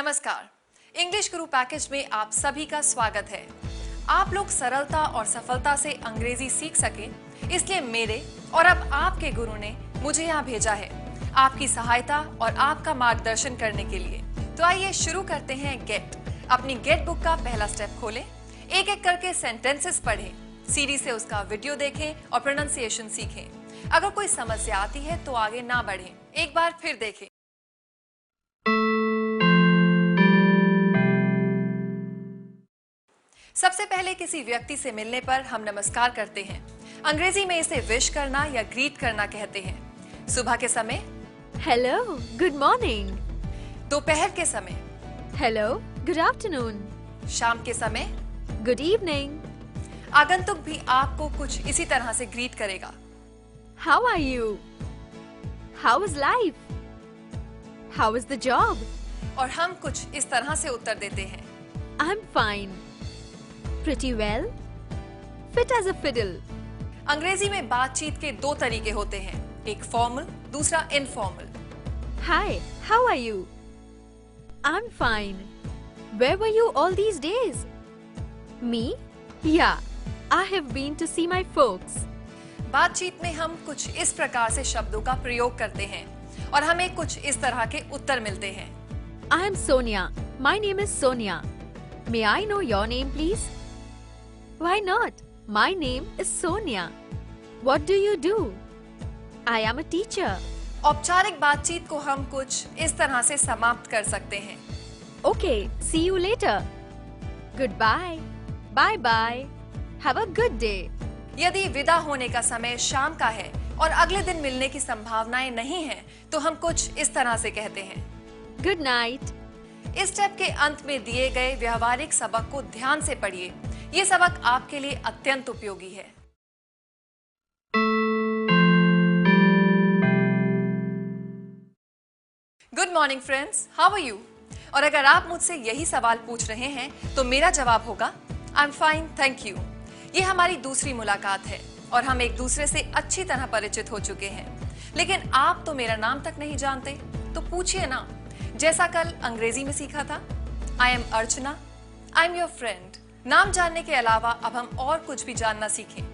नमस्कार। इंग्लिश गुरु पैकेज में आप सभी का स्वागत है। आप लोग सरलता और सफलता से अंग्रेजी सीख सके, इसलिए मेरे और अब आपके गुरु ने मुझे यहाँ भेजा है आपकी सहायता और आपका मार्गदर्शन करने के लिए। तो आइए शुरू करते हैं गेट। अपनी गेट बुक का पहला स्टेप खोलें, एक एक करके सेंटेंसेस पढ़ें, सीडी से उसका वीडियो देखें और प्रोनाउंसिएशन सीखें। अगर कोई समस्या आती है तो आगे ना बढ़ें, एक बार फिर देखें। सबसे पहले किसी व्यक्ति से मिलने पर हम नमस्कार करते हैं। अंग्रेजी में इसे विश करना या ग्रीट करना कहते हैं। सुबह के समय हेलो, गुड मॉर्निंग। दोपहर के समय हेलो, गुड आफ्टरनून। शाम के समय गुड इवनिंग। आगंतुक भी आपको कुछ इसी तरह से ग्रीट करेगा। How are you? How is life? How is the job? और हम कुछ इस तरह से उत्तर देते हैं। I am fine. Pretty well, fit as a fiddle. अंग्रेजी में बातचीत के दो तरीके होते हैं, एक फॉर्मल, दूसरा informal. Hi, how are you? I'm fine. Where were you all these days? Me? Yeah, I have been to see my folks. बातचीत में हम कुछ इस प्रकार से शब्दों का प्रयोग करते हैं और हमें कुछ इस तरह के उत्तर मिलते हैं। I am Sonia. My name is Sonia. May I know your name, please? Why not? My name is Sonia. What do you do? I am a teacher. औपचारिक बातचीत को हम कुछ इस तरह से समाप्त कर सकते हैं। Okay, see you later. Goodbye. Bye bye. Have a good day. यदि विदा होने का समय शाम का है और अगले दिन मिलने की संभावनाएं नहीं है, तो हम कुछ इस तरह से कहते हैं। Good night. इस स्टेप के अंत में दिए गए व्यवहारिक सबक को ध्यान से पढ़िए। ये सबक आपके लिए अत्यंत उपयोगी है। Good morning friends, how are you? और अगर आप मुझसे यही सवाल पूछ रहे हैं तो मेरा जवाब होगा आई एम फाइन, थैंक यू। ये हमारी दूसरी मुलाकात है और हम एक दूसरे से अच्छी तरह परिचित हो चुके हैं, लेकिन आप तो मेरा नाम तक नहीं जानते, तो पूछिए ना, जैसा कल अंग्रेजी में सीखा था। I am Archana, I am your friend. नाम जानने के अलावा अब हम और कुछ भी जानना सीखें,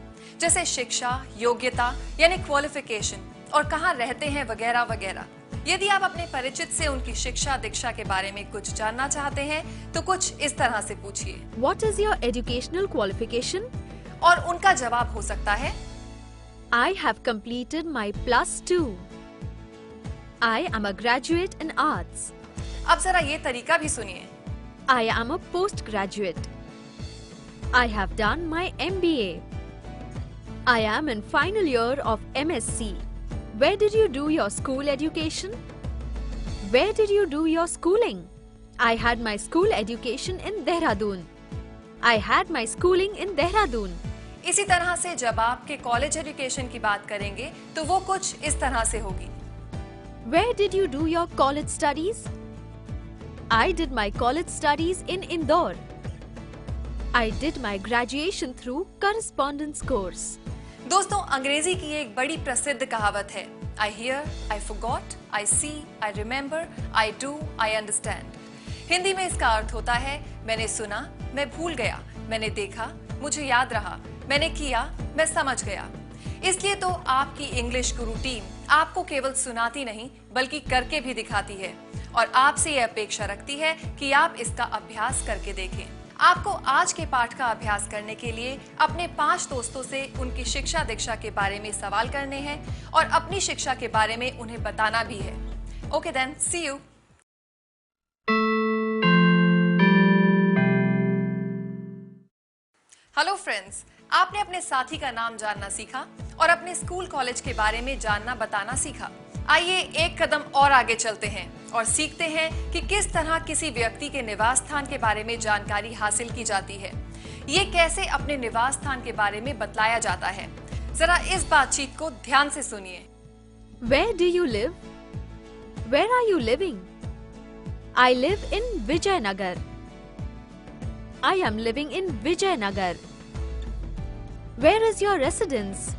जैसे शिक्षा, योग्यता यानी क्वालिफिकेशन, और कहाँ रहते हैं वगैरह वगैरह। यदि आप अपने परिचित से उनकी शिक्षा दीक्षा के बारे में कुछ जानना चाहते हैं तो कुछ इस तरह से पूछिए, What is your educational qualification? और उनका जवाब हो सकता है I have completed my +2. I am a graduate in arts. अब जरा ये तरीका भी सुनिए। I am a postgraduate. I have done my MBA. I am in final year of MSc. Where did you do your school education? Where did you do your schooling? I had my school education in Dehradun. I had my schooling in Dehradun. इसी तरह से जब आपके college education की बात करेंगे तो वो कुछ इस तरह से होगी। Where did you do your college studies? I did my college studies in Indore. I did my graduation through correspondence course. दोस्तों, अंग्रेजी की एक बड़ी प्रसिद्ध कहावत है, I hear, I forgot, I see, I remember, I do, I understand. Hindi में इसका अर्थ होता है मैंने सुना, मैं भूल गया, मैंने देखा, मुझे याद रहा, मैंने किया, मैं समझ गया। इसलिए तो आपकी इंग्लिश गुरु टीम आपको केवल सुनाती नहीं बल्कि करके भी दिखाती है और आपसे यह अपेक्षा रखती है कि आप इसका अभ्यास करके देखें। आपको आज के पाठ का अभ्यास करने के लिए अपने 5 दोस्तों से उनकी शिक्षा दीक्षा के बारे में सवाल करने हैं और अपनी शिक्षा के बारे में उन्हें बताना भी है। Okay then, see you. Hello friends, आपने अपने साथी का नाम जानना सीखा और अपने स्कूल कॉलेज के बारे में जानना बताना सीखा। आइए एक कदम और आगे चलते हैं और सीखते हैं कि किस तरह किसी व्यक्ति के निवास स्थान के बारे में जानकारी हासिल की जाती है। ये कैसे अपने निवास स्थान के बारे में बतलाया जाता है। जरा इस बातचीत को ध्यान से सुनिए। Where do you live? Where are you living? I live in Vijayanagar. I am living in Vijayanagar. Where is your residence?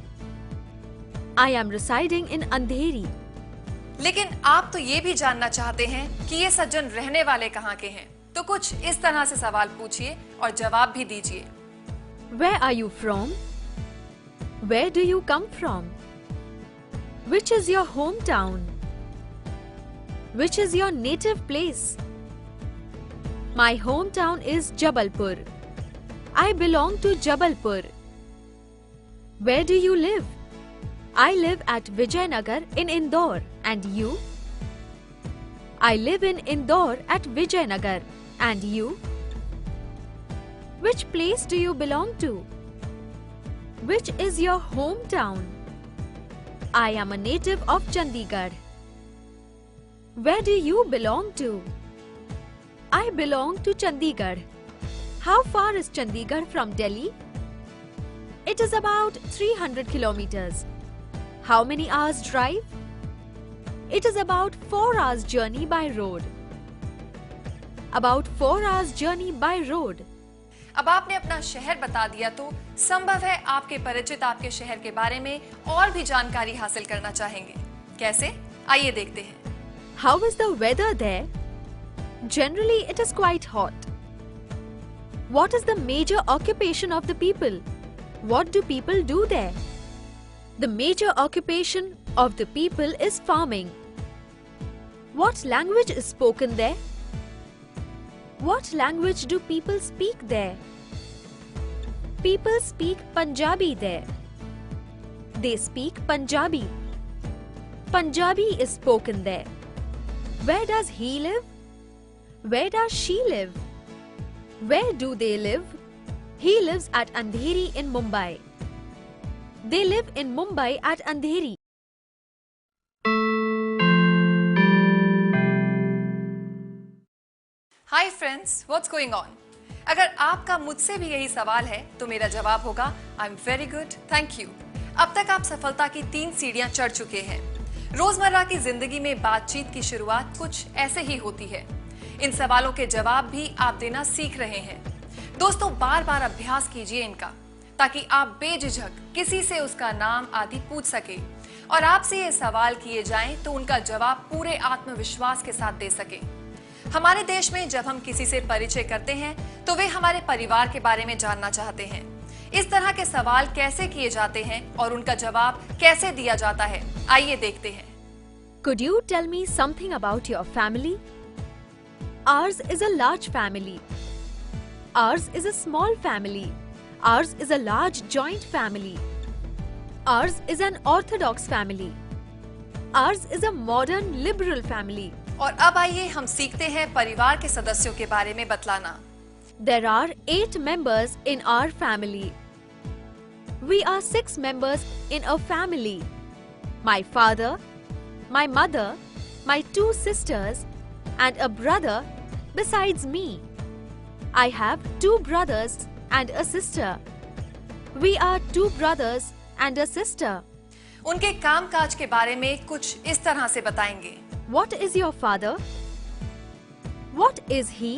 I am residing in Andheri. लेकिन आप तो ये भी जानना चाहते हैं कि ये सज्जन रहने वाले कहाँ के हैं, तो कुछ इस तरह से सवाल पूछिए और जवाब भी दीजिए। Where are you from? Where do you come from? Which is your hometown? Which is your native place? My hometown is Jabalpur. I belong to Jabalpur. Where do you live? I live at Vijayanagar in Indore. And you? I live in Indore at Vijayanagar. And you? Which place do you belong to? Which is your hometown? I am a native of Chandigarh. Where do you belong to? I belong to Chandigarh. How far is Chandigarh from Delhi? It is about 300 kilometers. How many hours drive? It is about 4 hours journey by road. About 4 hours journey by road. अब आपने अपना शहर बता दिया तो संभव है आपके परिचित आपके शहर के बारे में और भी जानकारी हासिल करना चाहेंगे। कैसे? आइए देखते हैं। How is the weather there? Generally, it is quite hot. What is the major occupation of the people? What do people do there? The major occupation of the people is farming. What language is spoken there? What language do people speak there? People speak Punjabi there. They speak Punjabi. Punjabi is spoken there. Where does he live? Where does she live? Where do they live? He lives at Andheri in Mumbai. They live in Mumbai at Andheri. Hi friends, what's going on? अगर आपका मुझसे भी यही सवाल है तो मेरा जवाब होगा I am very good, thank you. अब तक आप सफलता की 3 सीढ़ियां चढ़ चुके हैं। रोजमर्रा की जिंदगी में बातचीत की शुरुआत कुछ ऐसे ही होती है। इन सवालों के जवाब भी आप देना सीख रहे हैं। दोस्तों, बार बार अभ्यास कीजिए इनका, ताकि आप बेझिझक किसी से उसका नाम आदि पूछ सके और आपसे ये सवाल किए जाएं तो उनका जवाब पूरे आत्मविश्वास के साथ दे सके। हमारे देश में जब हम किसी से परिचय करते हैं तो वे हमारे परिवार के बारे में जानना चाहते हैं। इस तरह के सवाल कैसे किए जाते हैं और उनका जवाब कैसे दिया जाता है, आइए देखते हैं। Could you tell me something about your family? Ours is a large family. Ours is a small family. Ours is a large joint family. Ours is an orthodox family. Ours is a modern liberal family. और अब आइए हम सीखते हैं परिवार के सदस्यों के बारे में बतलाना। There are 8 members in our family. We are 6 members in a family. My father, my mother, my 2 sisters, and a brother besides me. I have 2 brothers and a sister. We are 2 brothers and a sister. उनके कामकाज के बारे में कुछ इस तरह से बताएंगे। What is your father? What is he?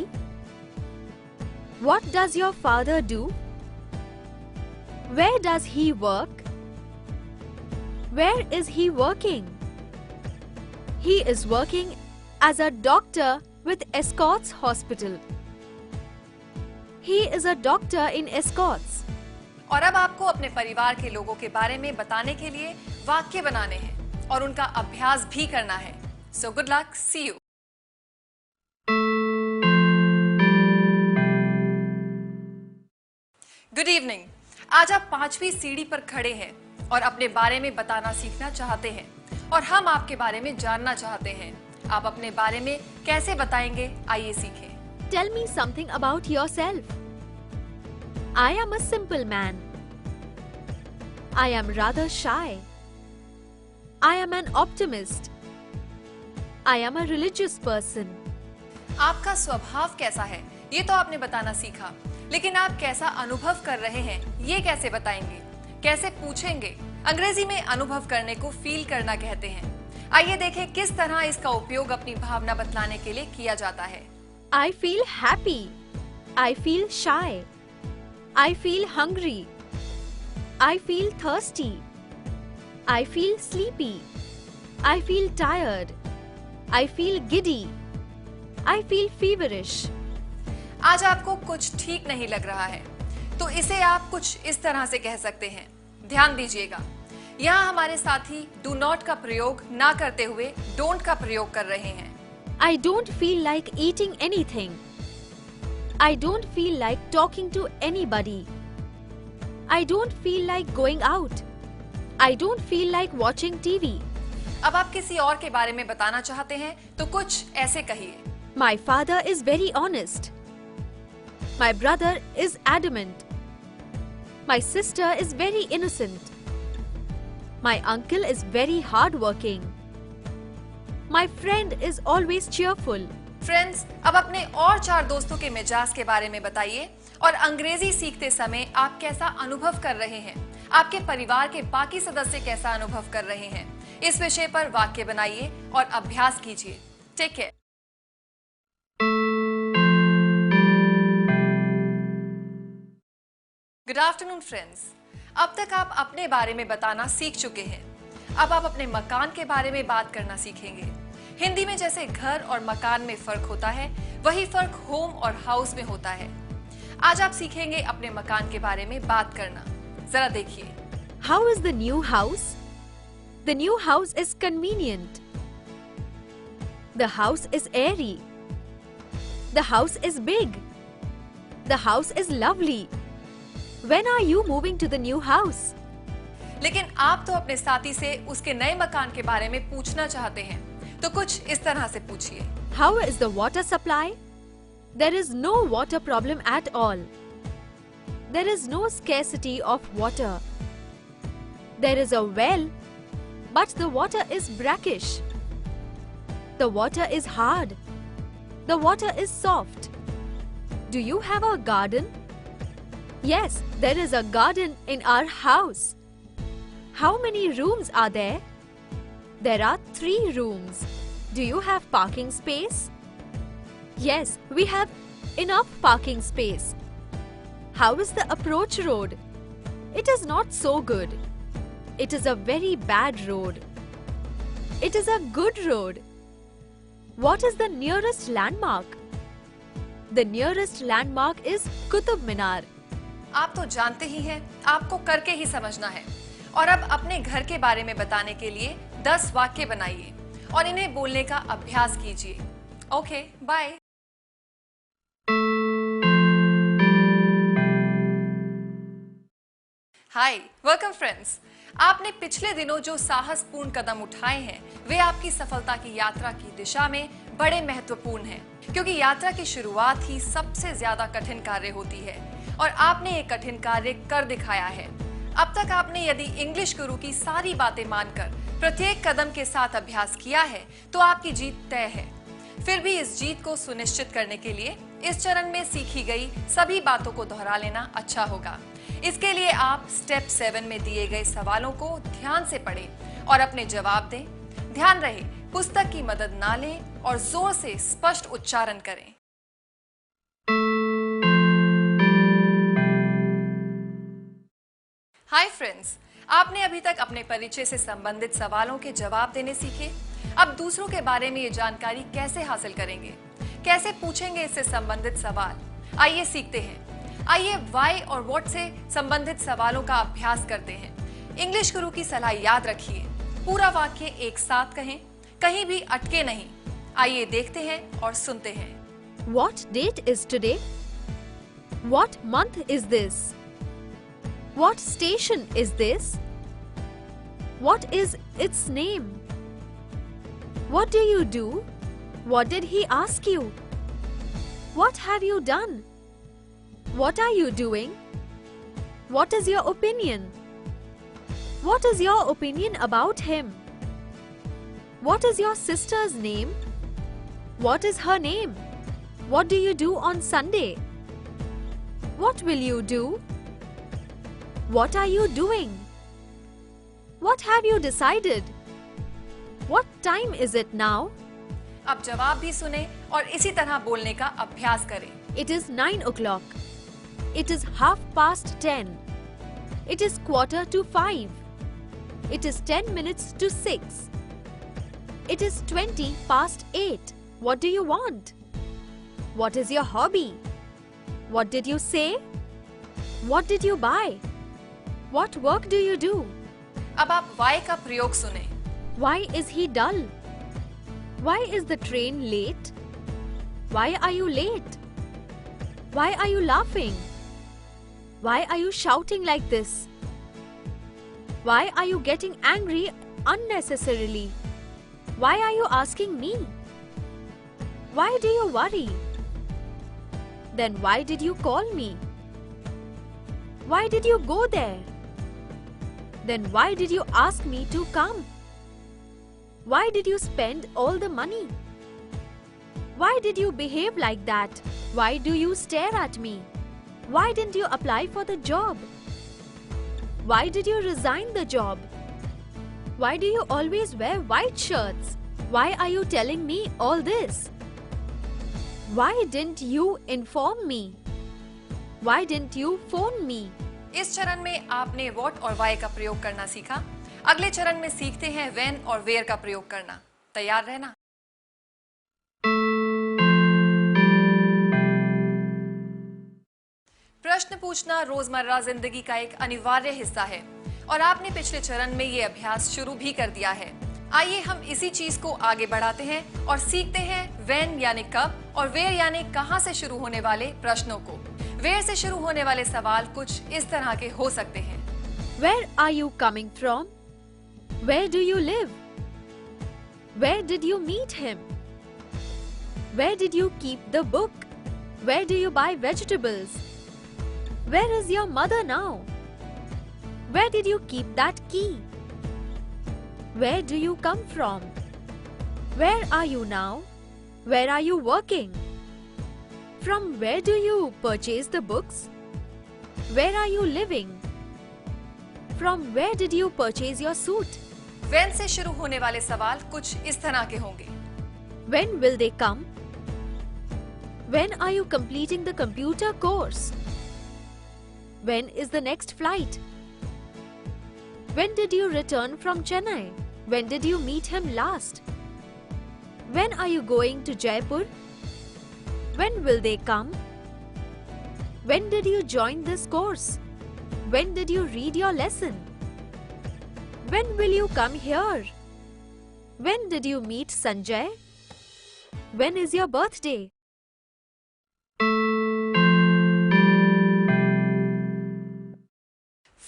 What does your father do? Where does he work? Where is he working? He is working as a doctor with Escorts Hospital. He is a doctor in Escorts. और अब आपको अपने परिवार के लोगों के बारे में बताने के लिए वाक्य बनाने हैं और उनका अभ्यास भी करना है। So good luck, see you. Good evening. आज आप 5वीं सीढ़ी पर खड़े हैं और अपने बारे में बताना सीखना चाहते हैं और हम आपके बारे में जानना चाहते हैं। आप अपने बारे में कैसे बताएंगे, आइए सीखें। Tell me something about yourself. I am a simple man. I am rather shy. I am an optimist. I am a religious person. आपका स्वभाव कैसा है, ये तो आपने बताना सीखा, लेकिन आप कैसा अनुभव कर रहे हैं, ये कैसे बताएंगे, कैसे पूछेंगे? अंग्रेजी में अनुभव करने को फील करना कहते हैं। आइए देखें किस तरह इसका उपयोग अपनी भावना बतलाने के लिए किया जाता है। I feel happy. I feel shy. I feel hungry. I feel thirsty. I feel sleepy. I feel tired. I feel giddy. I feel feverish. आज आपको कुछ ठीक नहीं लग रहा है, तो इसे आप कुछ इस तरह से कह सकते हैं। ध्यान दीजिएगा, यहाँ हमारे साथी do not का प्रयोग ना करते हुए don't का प्रयोग कर रहे हैं। I don't feel like eating anything. I don't feel like talking to anybody. I don't feel like going out. I don't feel like watching TV. अब आप किसी और के बारे में बताना चाहते हैं तो कुछ ऐसे कहिए। My father is very honest. My brother is adamant. My sister is very innocent. My uncle is very hardworking. My friend is always cheerful. Friends, अब अपने और 4 दोस्तों के मिजाज के बारे में बताइए और अंग्रेजी सीखते समय आप कैसा अनुभव कर रहे हैं, आपके परिवार के बाकी सदस्य कैसा अनुभव कर रहे हैं। इस विषय पर वाक्य बनाइए और अभ्यास कीजिए। Take care. Good afternoon friends. अब तक आप अपने बारे में बताना सीख चुके हैं। अब आप अपने मकान के बारे में बात करना सीखेंगे। हिंदी में जैसे घर और मकान में फर्क होता है, वही फर्क होम और हाउस में होता है। आज आप सीखेंगे अपने मकान के बारे में बात करना। जरा देखिए। How is the new house? The new house is convenient. The house is airy. The house is big. The house is lovely. When are you moving to the new house? लेकिन आप तो अपने साथी से उसके नए मकान के बारे में पूछना चाहते हैं, तो कुछ इस तरह से पूछिए। How is the water supply? There is no water problem at all. There is no scarcity of water. There is a well, but the water is brackish. The water is hard. The water is soft. Do you have a garden? Yes, there is a garden in our house. How many rooms are there? There are 3 rooms. Do you have parking space? Yes, we have enough parking space. How is the approach road? It is not so good. It is a very bad road. It is a good road. What is the nearest landmark? The nearest landmark is Qutub Minar. आप तो जानते ही हैं, आपको करके ही समझना है। और अब अपने घर के बारे में बताने के लिए 10 वाक्य बनाइए और इन्हें बोलने का अभ्यास कीजिए। Okay, bye. Hi, welcome friends. आपने पिछले दिनों जो साहसपूर्ण कदम उठाए हैं, वे आपकी सफलता की यात्रा की दिशा में बड़े महत्वपूर्ण हैं, क्योंकि यात्रा की शुरुआत ही सबसे ज्यादा कठिन कार्य होती है और आपने ये कठिन कार्य कर दिखाया है। अब तक आपने यदि इंग्लिश गुरु की सारी बातें मानकर प्रत्येक कदम के साथ अभ्यास किया है, तो आपकी जीत तय है। फिर भी इस जीत को सुनिश्चित करने के लिए इस चरण में सीखी गई सभी बातों को दोहरा लेना अच्छा होगा। इसके लिए आप स्टेप 7 में दिए गए सवालों को ध्यान से पढ़ें और अपने जवाब दें। ध्यान रहे, पुस्तक की मदद ना लें और जोर से स्पष्ट उच्चारण करें। हाय फ्रेंड्स, आपने अभी तक अपने परिचय से संबंधित सवालों के जवाब देने सीखे। अब दूसरों के बारे में ये जानकारी कैसे हासिल करेंगे, कैसे पूछेंगे इससे संबंधित सवाल, आइए सीखते हैं। आइए व्हाई और व्हाट से संबंधित सवालों का अभ्यास करते हैं। इंग्लिश गुरु की सलाह याद रखिए, पूरा वाक्य एक साथ कहें, कहीं भी अटके नहीं। आइए देखते हैं और सुनते हैं। What date is today? What month is this? What station is this? What is its name? What do you do? What did he ask you? What have you done? What are you doing? What is your opinion? What is your opinion about him? What is your sister's name? What is her name? What do you do on Sunday? What will you do? What are you doing? What have you decided? What time is it now? अब जवाब भी सुने और इसी तरह बोलने का अभ्यास करें। It is 9 o'clock. It is 10:30. It is 4:45. It is 10 minutes to 6. It is 20 past 8. What do you want? What is your hobby? What did you say? What did you buy? What work do you do? अब आप why का प्रयोग सुने। Why is he dull? Why is the train late? Why are you late? Why are you laughing? Why are you shouting like this? Why are you getting angry unnecessarily? Why are you asking me? Why do you worry? Then why did you call me? Why did you go there? Then why did you ask me to come? Why did you spend all the money? Why did you behave like that? Why do you stare at me? Why didn't you apply for the job? Why did you resign the job? Why do you always wear white shirts? Why are you telling me all this? Why didn't you inform me? Why didn't you phone me? इस चरण में आपने what और why का प्रयोग करना सीखा। अगले चरण में सीखते हैं when और where का प्रयोग करना। तैयार रहना। प्रश्न पूछना रोजमर्रा जिंदगी का एक अनिवार्य हिस्सा है और आपने पिछले चरण में ये अभ्यास शुरू भी कर दिया है। आइए हम इसी चीज को आगे बढ़ाते हैं और सीखते हैं when यानी कब और where यानी कहां से शुरू होने वाले प्रश्नों को। where से शुरू होने वाले सवाल कुछ इस तरह के हो सकते हैं। Where are you coming from? Where do you live? Where did you meet him? Where did you keep the book? Where do you buy vegetables? Where is your mother now? Where did you keep that key? Where do you come from? Where are you now? Where are you working? From where do you purchase the books? Where are you living? From where did you purchase your suit? when से शुरू होने वाले सवाल कुछ इस तरह के होंगे। When will they come? When are you completing the computer course? When is the next flight? When did you return from Chennai? When did you meet him last? When are you going to Jaipur? When will they come? When did you join this course? When did you read your lesson? When will you come here? When did you meet Sanjay? When is your birthday?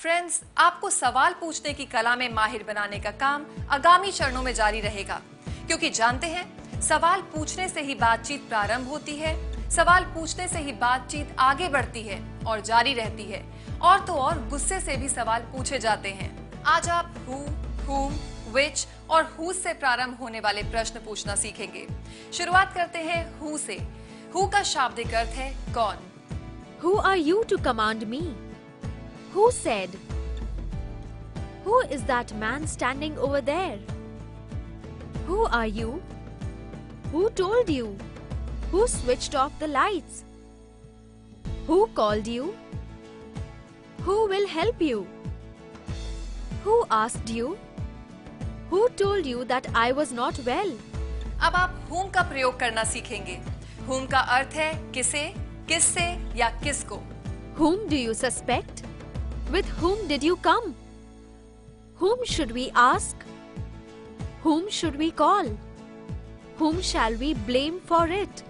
Friends, आपको सवाल पूछने की कला में माहिर बनाने का काम आगामी चरणों में जारी रहेगा, क्योंकि जानते हैं सवाल पूछने से ही बातचीत प्रारंभ होती है, सवाल पूछने से ही बातचीत आगे बढ़ती है और जारी रहती है। और तो और गुस्से से भी सवाल पूछे जाते हैं। आज आप who, whom, which और whose से प्रारंभ होने वाले प्रश्न पूछना सीखेंगे। शुरुआत करते हैं who से। who का शाब्दिक अर्थ है कौन। Who are you to command me? Who said? Who is that man standing over there? Who are you? Who told you? Who switched off the lights? Who called you? Who will help you? Who asked you? Who told you that I was not well? अब आप whom का प्रयोग करना सीखेंगे। whom का अर्थ है किसे, किससे या किसको। Whom do you suspect? With whom did you come? Whom should we ask? Whom should we call? Whom shall we blame for it?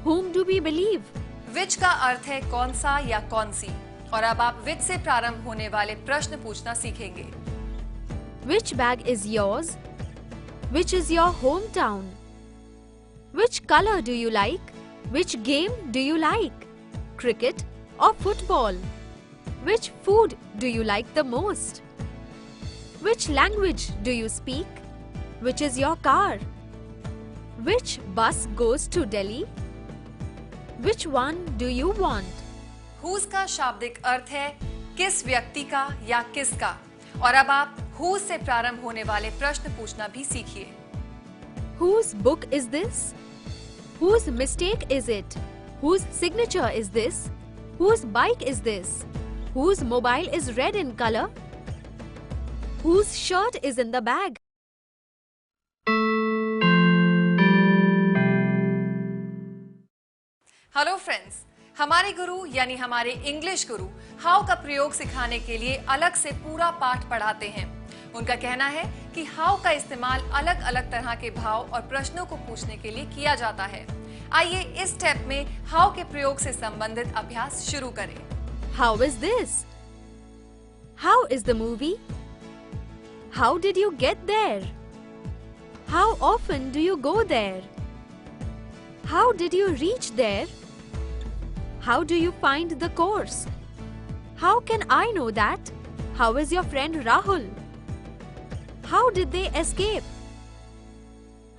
Whom do we believe? which का अर्थ है कौन सा या कौन सी। और अब आप which से प्रारंभ होने वाले प्रश्न पूछना सीखेंगे। Which bag is yours? Which is your hometown? Which color do you like? Which game do you like? Cricket or football? Which food do you like the most? Which language do you speak? Which is your car? Which bus goes to Delhi? Which one do you want? whose का शाब्दिक अर्थ है किस व्यक्ति का या किसका। और अब आप whose से प्रारंभ होने वाले प्रश्न पूछना भी सीखिए। Whose book is this? Whose mistake is it? Whose signature is this? Whose bike is this? Whose mobile is red in color? Whose shirt is in the bag? Hello friends, हमारे गुरु यानी हमारे इंग्लिश गुरु हाउ का प्रयोग सिखाने के लिए अलग से पूरा पाठ पढ़ाते हैं। उनका कहना है कि हाउ का इस्तेमाल अलग अलग तरह के भाव और प्रश्नों को पूछने के लिए किया जाता है। आइए इस स्टेप में हाउ के प्रयोग से संबंधित अभ्यास शुरू करें। How is this? How is the movie? How did you get there? How often do you go there? How did you reach there? How do you find the course? How can I know that? How is your friend Rahul? How did they escape?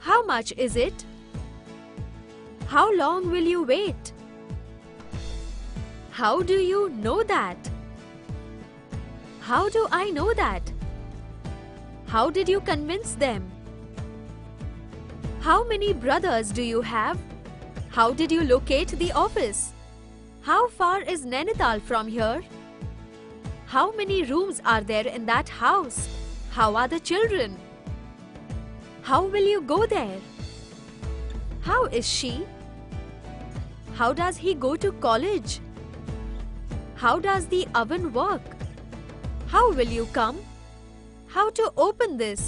How much is it? How long will you wait? How do you know that? How do I know that? How did you convince them? How many brothers do you have? How did you locate the office? How far is Nainital from here? How many rooms are there in that house? How are the children? How will you go there? How is she? How does he go to college? How does the oven work? How will you come? How to open this?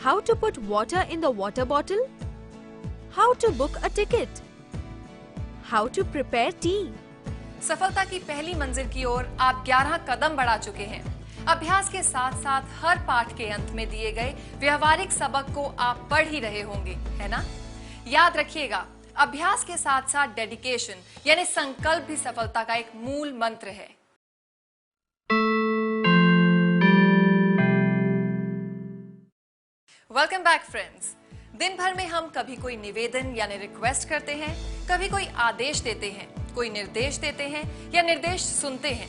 How to put water in the water bottle? How to book a ticket? How to prepare tea? सफलता की पहली मंजिल की ओर आप 11 कदम बढ़ा चुके हैं। अभ्यास के साथ साथ हर पाठ के अंत में दिए गए व्यवहारिक सबक को आप पढ़ ही रहे होंगे, है ना? याद रखिएगा, अभ्यास के साथ साथ डेडिकेशन यानी संकल्प भी सफलता का एक मूल मंत्र है। Welcome back friends. दिन भर में हम कभी कोई निवेदन यानी रिक्वेस्ट करते हैं, कभी कोई आदेश देते हैं, कोई निर्देश देते हैं या निर्देश सुनते हैं।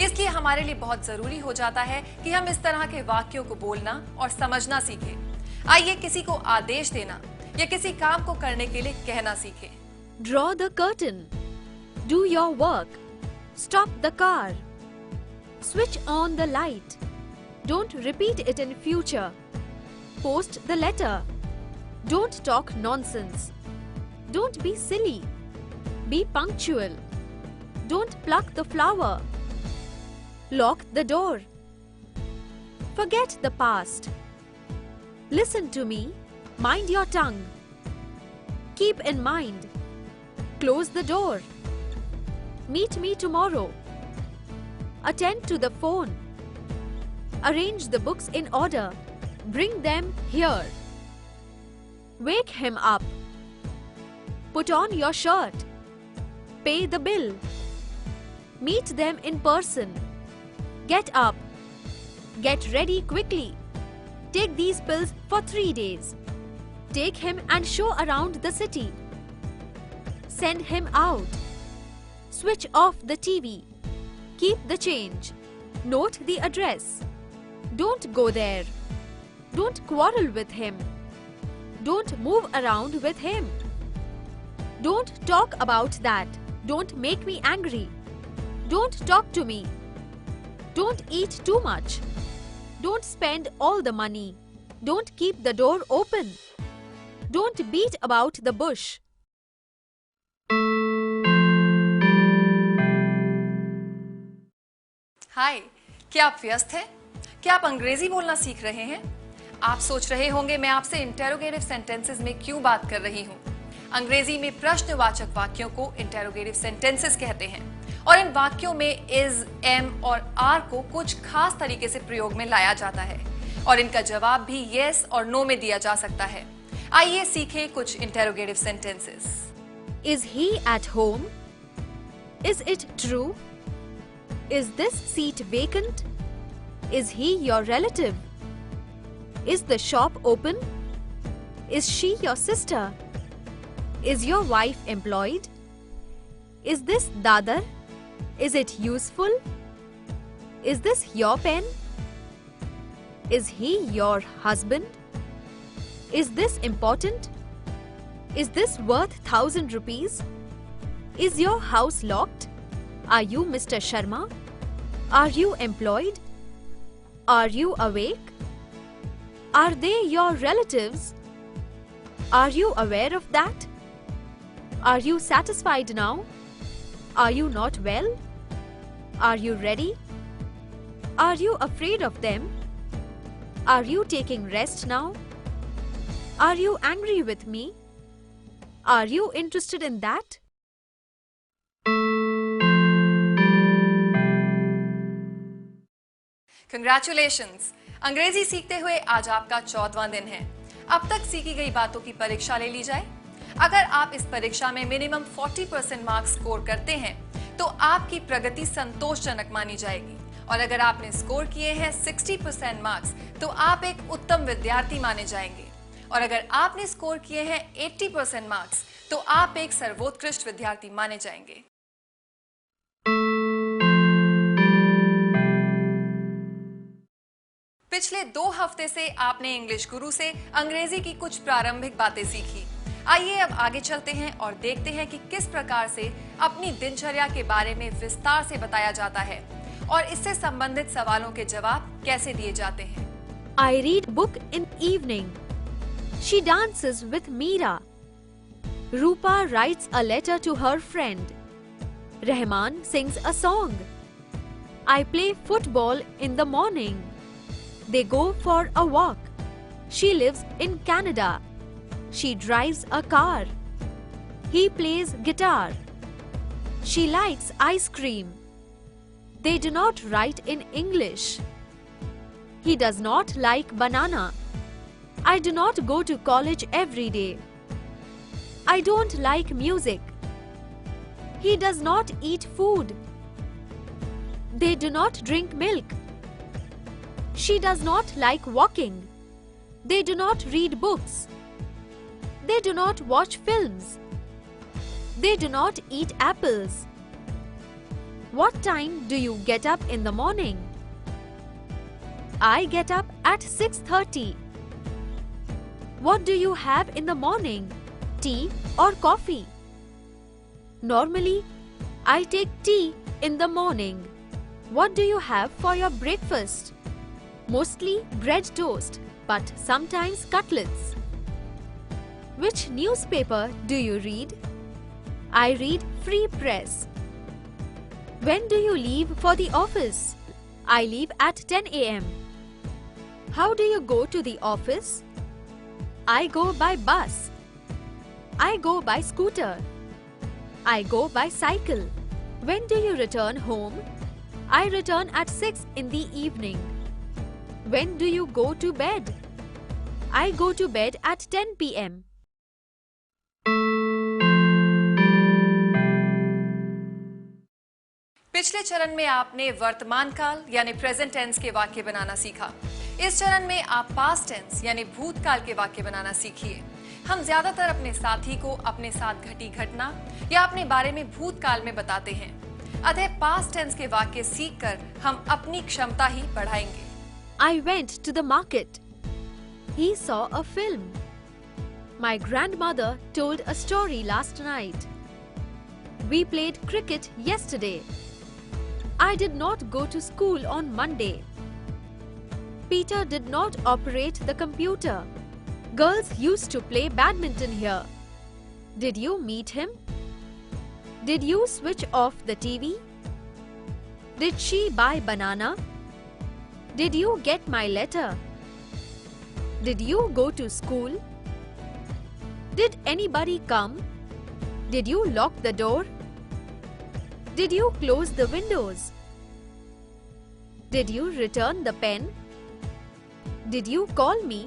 इसलिए हमारे लिए बहुत जरूरी हो जाता है कि हम इस तरह के वाक्यों को बोलना और समझना सीखें। आइए किसी को आदेश देना या किसी काम को करने के लिए कहना सीखें। Draw the curtain. Do your work. Stop the car. Switch on the light. Don't repeat it in future. Post the letter. Don't talk nonsense. Don't be silly. Be punctual. Don't pluck the flower. Lock the door. Forget the past. Listen to me. Mind your tongue. Keep in mind. Close the door. Meet me tomorrow. Attend to the phone. Arrange the books in order. Bring them here. Wake him up. Put on your shirt. Pay the bill. Meet them in person. Get up. Get ready quickly. Take these pills for 3 days. Take him and show around the city. Send him out. Switch off the TV. Keep the change. Note the address. Don't go there. Don't quarrel with him. Don't move around with him. Don't talk about that. Don't make me angry. Don't talk to me. Don't eat too much. Don't spend all the money. Don't keep the door open. Don't beat about the bush. हाय, क्या आप व्यस्त हैं? क्या आप अंग्रेजी बोलना सीख रहे हैं? आप सोच रहे होंगे मैं आपसे इंटेरोगेटिव सेंटेंसेस में क्यों बात कर रही हूँ। अंग्रेजी में प्रश्नवाचक वाक्यों को इंटेरोगेटिव सेंटेंसेस कहते हैं और इन वाक्यों में इज, एम और आर को कुछ खास तरीके से प्रयोग में लाया जाता है और इनका जवाब भी यस और नो में दिया जा सकता है। आइए सीखें कुछ interrogative sentences. Is he at home? Is it true? Is this seat vacant? Is he your relative? Is the shop open? Is she your sister? Is your wife employed? Is this dadar? Is it useful? Is this your pen? Is he your husband? Is this important? Is this worth 1,000 rupees? Is your house locked? Are you Mr. Sharma? Are you employed? Are you awake? Are they your relatives? Are you aware of that? Are you satisfied now? Are you not well? Are you ready? Are you afraid of them? Are you taking rest now? Are you angry with me? Are you interested in that? Congratulations! अंग्रेजी सीखते हुए आज आपका 14वां दिन है। अब तक सीखी गई बातों की परीक्षा ले ली जाए। अगर आप इस परीक्षा में मिनिमम 40% मार्क्स स्कोर करते हैं तो आपकी प्रगति संतोषजनक मानी जाएगी, और अगर आपने स्कोर किए हैं 60% मार्क्स तो आप एक उत्तम विद्यार्थी माने जाएंगे, और अगर आपने स्कोर किए हैं 80% मार्क्स तो आप एक सर्वोत्कृष्ट विद्यार्थी माने जाएंगे। पिछले 2 हफ्ते से आपने इंग्लिश गुरु से अंग्रेजी की कुछ प्रारंभिक बातें सीखी। आइए अब आगे चलते हैं और देखते हैं कि किस प्रकार से अपनी दिनचर्या के बारे में विस्तार से बताया जाता है और इससे संबंधित सवालों के जवाब कैसे दिए जाते हैं। I read book in evening. She dances with Meera. Rupa writes a letter to her friend. Rahman sings a song. I play football in the morning. They go for a walk. She lives in Canada. She drives a car. He plays guitar. She likes ice cream. They do not write in English. He does not like banana. I do not go to college every day. I don't like music. He does not eat food. They do not drink milk. She does not like walking. They do not read books. They do not watch films. They do not eat apples. What time do you get up in the morning? I get up at 6:30. What do you have in the morning? Tea or coffee? Normally, I take tea in the morning. What do you have for your breakfast? Mostly bread toast, but sometimes cutlets. Which newspaper do you read? I read Free Press. When do you leave for the office? I leave at 10 a.m. How do you go to the office? I go by bus. I go by scooter. I go by cycle. When do you return home? I return at 6 in the evening. When do you go to bed? I go to bed at 10 p.m. पिछले चरण में आपने वर्तमान काल यानी present tense के वाक्य बनाना सीखा। इस चरण में आप पास्ट टेंस यानी भूतकाल के वाक्य बनाना सीखिए। हम ज्यादातर अपने साथी को अपने साथ घटी घटना या अपने बारे में भूतकाल में बताते हैं, अतः पास्ट टेंस के वाक्य सीखकर हम अपनी क्षमता ही बढ़ाएंगे। I went to the market. He saw a film. My grandmother told a story last night. We played cricket yesterday. I did not go to school on Monday. Peter did not operate the computer. Girls used to play badminton here. Did you meet him? Did you switch off the TV? Did she buy banana? Did you get my letter? Did you go to school? Did anybody come? Did you lock the door? Did you close the windows? Did you return the pen? Did you call me?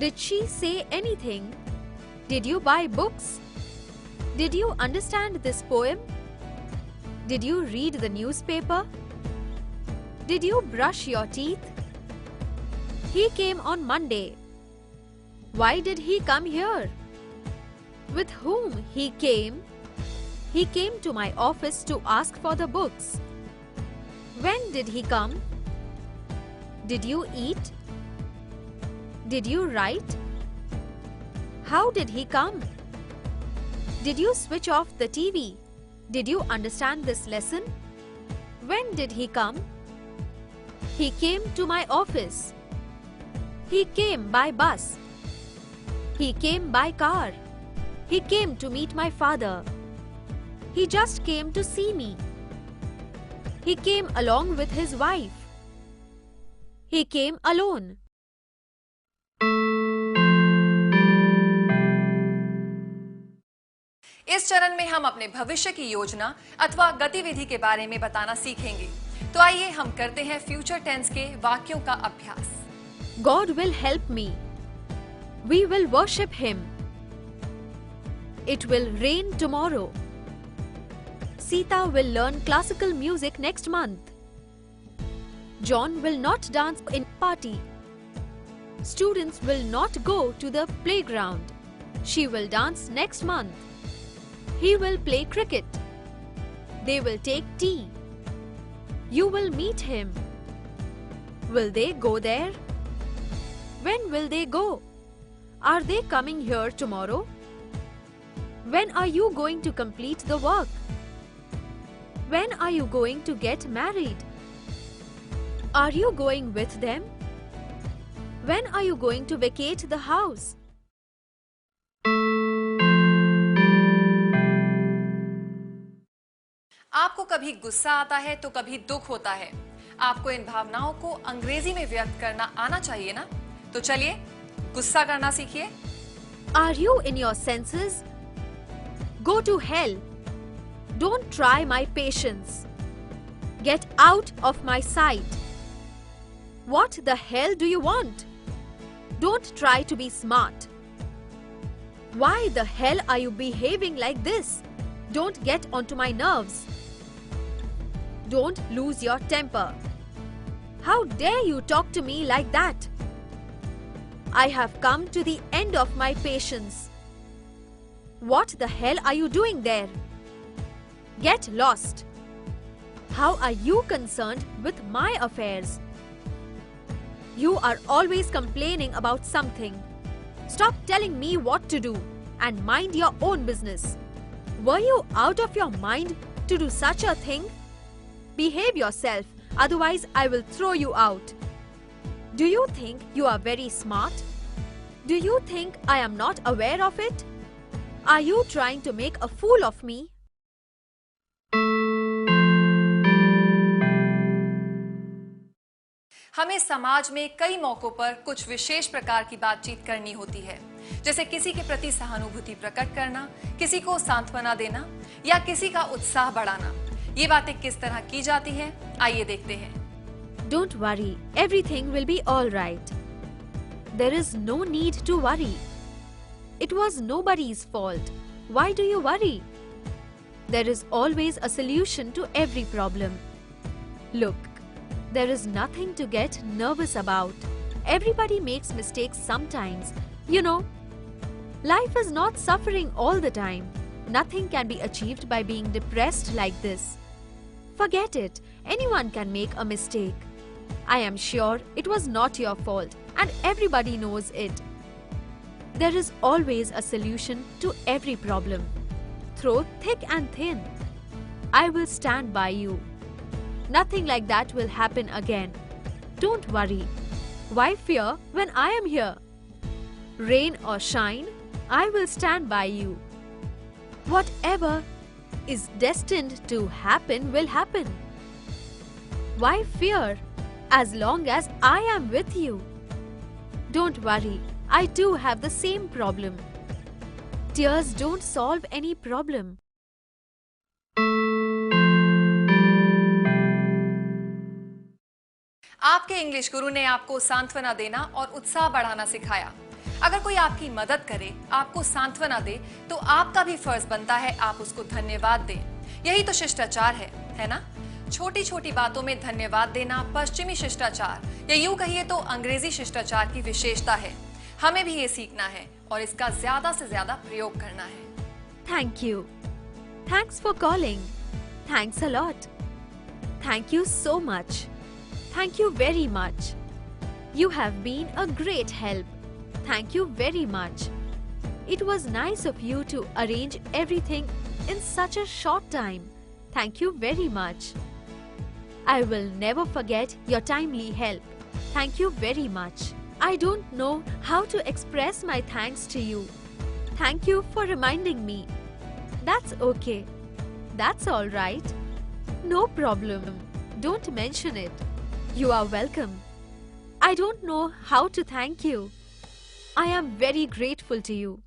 Did she say anything? Did you buy books? Did you understand this poem? Did you read the newspaper? Did you brush your teeth? He came on Monday. Why did he come here? With whom he came? He came to my office to ask for the books. When did he come? Did you eat? Did you write? How did he come? Did you switch off the TV? Did you understand this lesson? When did he come? He came to my office. He came by bus. He came by car. He came to meet my father. He just came to see me. He came along with his wife. He came alone. इस चरण में हम अपने भविष्य की योजना अथवा गतिविधि के बारे में बताना सीखेंगे। तो आइए हम करते हैं फ्यूचर टेंस के वाक्यों का अभ्यास। God will help me. We will worship him. It will rain tomorrow. Sita will learn classical music next month. John will not dance in party. Students will not go to the playground. She will dance next month. He will play cricket. They will take tea. You will meet him. Will they go there? When will they go? Are they coming here tomorrow? When are you going to complete the work? When are you going to get married? Are you going with them? When are you going to vacate the house? आपको कभी गुस्सा आता है तो कभी दुख होता है। आपको इन भावनाओं को अंग्रेजी में व्यक्त करना आना चाहिए ना? तो चलिए गुस्सा करना सीखिए। Are you in your senses? Go to hell. Don't try my patience. Get out of my sight. What the hell do you want? Don't try to be smart. Why the hell are you behaving like this? Don't get onto my nerves. Don't lose your temper. How dare you talk to me like that? I have come to the end of my patience. What the hell are you doing there? Get lost. How are you concerned with my affairs? You are always complaining about something. Stop telling me what to do and mind your own business. Were you out of your mind to do such a thing? Behave yourself, otherwise I will throw you out. Do you think you are very smart? Do you think I am not aware of it? Are you trying to make a fool of me? हमें समाज में कई मौकों पर कुछ विशेष प्रकार की बातचीत करनी होती है, जैसे किसी के प्रति सहानुभूति प्रकट करना, किसी को सांत्वना देना या किसी का उत्साह बढ़ाना। ये बातें किस तरह की जाती हैं, आइए देखते हैं। Don't worry, everything will be all right. There is no need to worry. It was nobody's fault. Why do you worry? There is always a solution to every problem. Look, there is nothing to get nervous about. Everybody makes mistakes sometimes. You know, life is not suffering all the time. Nothing can be achieved by being depressed like this. Forget it. Anyone can make a mistake. I am sure it was not your fault and everybody knows it. There is always a solution to every problem. Through thick and thin. I will stand by you. Nothing like that will happen again. Don't worry. Why fear when I am here? Rain or shine, I will stand by you. Whatever is destined to happen will happen. Why fear as long as I am with you? Don't worry, I too have the same problem. Tears don't solve any problem. आपके English गुरु ने आपको सांत्वना देना और उत्साह बढ़ाना सिखाया। अगर कोई आपकी मदद करे, आपको सांत्वना दे, तो आपका भी फर्ज बनता है आप उसको धन्यवाद दें। यही तो शिष्टाचार है ना? छोटी छोटी बातों में धन्यवाद देना पश्चिमी शिष्टाचार या यूं कहिए तो अंग्रेजी शिष्टाचार की विशेषता है। हमें भी ये सीखना है और इसका ज्यादा से ज्यादा प्रयोग करना है। Thank you. Thanks for calling. Thanks a lot. Thank you so much. Thank you very much. You have been a great help. Thank you very much. It was nice of you to arrange everything in such a short time. Thank you very much. I will never forget your timely help. Thank you very much. I don't know how to express my thanks to you. Thank you for reminding me. That's okay. That's all right. No problem. Don't mention it. You are welcome. I don't know how to thank you. I am very grateful to you.